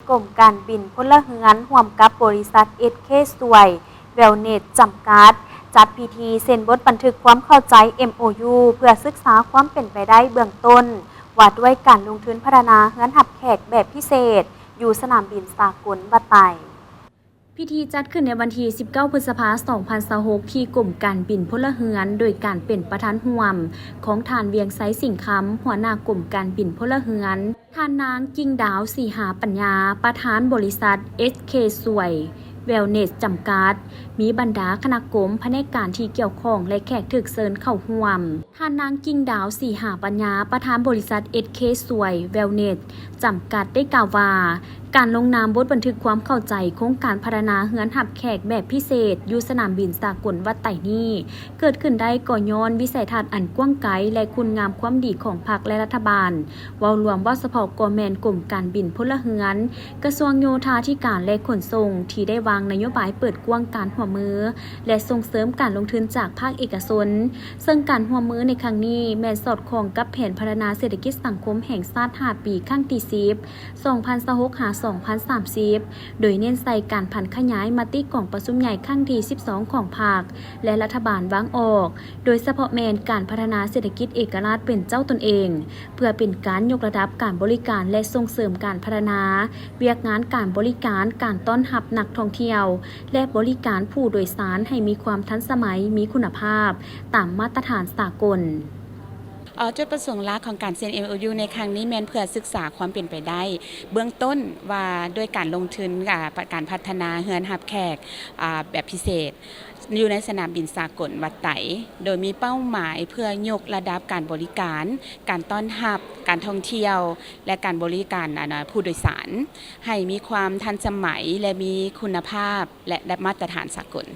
กรมการบินพลเรือนร่วมกับบริษัท SK สวยเวลเนสจำกัดจัดพิธีเซ็นบทบันทึกความเข้าใจ MOU เพื่อศึกษาความเป็นไปได้เบื้องต้นว่าด้วยการลงทุนพัฒนาเรือนหับแขกแบบพิเศษอยู่สนามบินสากลบัดไตพิธีจัดขึ้นในวันที่ 19 พฤษภาคม 2026 ที่กรมการบินพลเรือนโดยการเป็นประธานร่วมของท่านเวียงไซสิงห์คำหัวหน้ากรมการบินพลเรือนท่านนางกิ่งดาวสีหาปัญญาประธานบริษัท SK สวยเวลเนสจำกัดมีบรรดาคณะกรมแผนกการที่เกี่ยวข้องและแขกถึกเชิญเข้าร่วมท่านนางกิ่งดาวสีหาปัญญาประธานบริษัท SK สวยเวลเนสจำกัดได้กล่าวว่าการลงนามบทบันทึกความเข้าใจโครงการพัฒนาเรือนหับแขกแบบพิเศษอยู่สนามบินสากลวัดไต่นี้เกิดขึ้นได้ก่อย้อนวิสัยทัศน์อันกว้างไกลและคุณงามความดีของพรรคและรัฐบาลเว้ารวมว่าเฉพาะกแมนกรมการบินพลเรือนกระทรวงโยธาธิการและขนส่งที่ได้วางนโยบายเปิดกว้างการร่วมมือและส่งเสริมการลงทุนจากภาคเอกชนซึ่งการร่วมมือในครั้งนี้แม่นสอดคล้องกับแผนพัฒนาเศรษฐกิจสังคมแห่งชาติ5 ปีครั้งที่10 2026-2030 โดยเน้นใส่การผันขยายมติกล่องประชุมใหญ่ครั้งที่12ของภาคและรัฐบาลวางออกโดยเฉพาะแมนการพัฒนาเศรษฐกิจเอกราชเป็นเจ้าตนเองเพื่อเป็นการยกระดับการบริการและส่งเสริมการพัฒนาเวียกงานการบริการการต้อนรับนักท่องเที่ยวและบริการผู้โดยสารให้มีความทันสมัยมีคุณภาพตามมาตรฐานสากลจุดประสงค์หลักของการเซ็น MOU ในครั้งนี้แม่นเพื่อศึกษาความเป็นไปได้เบื้องต้นว่าด้วยการลงทุนกับการพัฒนาเรือนหับแขกแบบพิเศษอยู่ในสนามบินสากลวัดไตโดยมีเป้าหมายเพื่อยกระดับการบริการการต้อนรับการท่องเที่ยวและการบริการผู้โดยสารให้มีความทันสมัยและมีคุณภาพและมาตรฐานสากล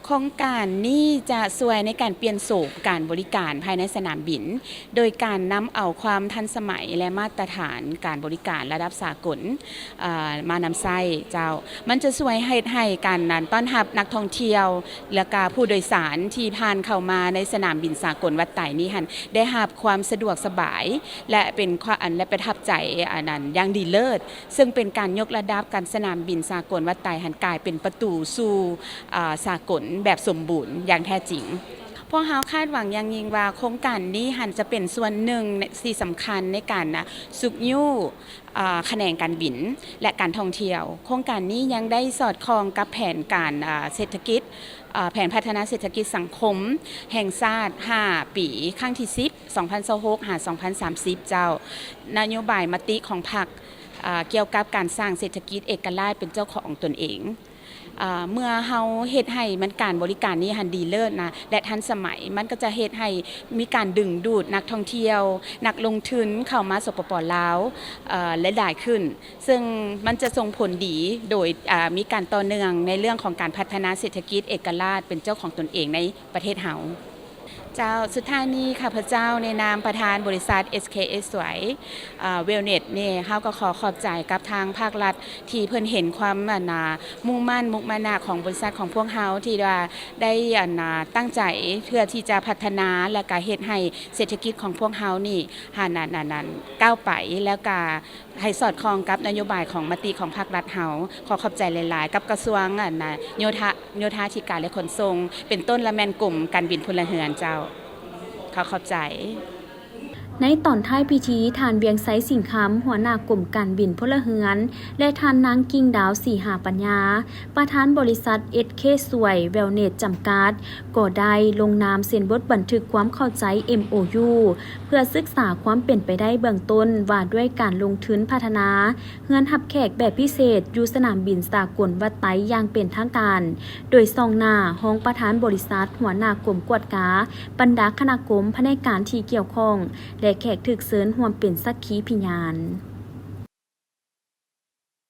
โครงการนี้จะช่วยในการเปลี่ยนโฉมการบริการภายในสนามบินโดยการนำเอาความทันสมัยและมาตรฐานการบริการระดับสากลมานำใช้มันจะช่วยให้การต้อนรับนักท่องเที่ยวและก็ผู้โดยสารที่ผ่านเข้ามาในสนามบินสากลวัดไต่นี้ได้รับความสะดวกสบายและเป็นและประทับใจอย่างดีเลิศซึ่งเป็นการยกระดับการสนามบินสากลวัดไต่กลายเป็นประตูสู่สากลแบบสมบูรณ์อย่างแท้จริงพวกเราคาดหวังอย่างยิ่งว่าโครงการนี้จะเป็นส่วนหนึ่งที่สำคัญในการสุกยู่แขนงการบินและการท่องเที่ยวโครงการนี้ยังได้สอดคล้องกับแผนการเศรษฐกิจแผนพัฒนาเศรษฐกิจสังคมแห่งชาติ5 ปีครั้งที่10 2026-2030นโยบายมติของพรรคเกี่ยวกับการสร้างเศรษฐกิจเอกราชเป็นเจ้าของตนเองเมื่อเฮาเฮ็ดให้มันการบริการนี้ดีเลิศและทันสมัยมันก็จะเฮ็ดให้มีการดึงดูดนักท่องเที่ยวนักลงทุนเข้ามาสปป.ลาวและหลายขึ้นซึ่งมันจะส่งผลดีโดยมีการต่อเนื่องในเรื่องของการพัฒนาเศรษฐกิจเอกราชเป็นเจ้าของตนเองในประเทศเฮาสุดท้ายนี้ข้าพเจ้าในนามประธานบริษัท SK สวยเวลเนสเนี่ยเขาก็ขอบใจกับทางภาครัฐที่เพิ่นเห็นความมุ่งมั่นมุมานะของบริษัทของพวกเขาที่ว่าได้ตั้งใจเพื่อที่จะพัฒนาและก็เฮ็ดให้เศรษฐกิจของพวกเขานี่ก้าวไปแล้วก็ให้สอดคล้องกับนโยบายของมติของภาครัฐเฮาขอบใจหลายๆกับกระทรวงโยธาธิการและขนส่งเป็นต้นละแม่นกลุ่มการบินพลเรือนขอบใจในตอนท้ายพิธีทานเวียงไซสิงห์คำหัวหน้ากลุ่มการบินพลเรือนและทานนางกิ่งดาวสีหาปัญญาประธานบริษัท SK สวยเวลเนสจำกัดก็ได้ลงนามเซ็นบทบันทึกความเข้าใจ MOU เพื่อศึกษาความเป็นไปได้เบื้องต้นว่าด้วยการลงทุนพัฒนาเรือนหับแขกแบบพิเศษอยู่สนามบินสากลวัดไตอย่างเป็นทางการโดยซองหน้าห้องประธานบริษัทหัวหน้ากลุ่มกวดกาบรรดาคณะกรมแผนกการที่เกี่ยวข้องและแขกถึกเชิญร่วมเป็นสักขีพยาน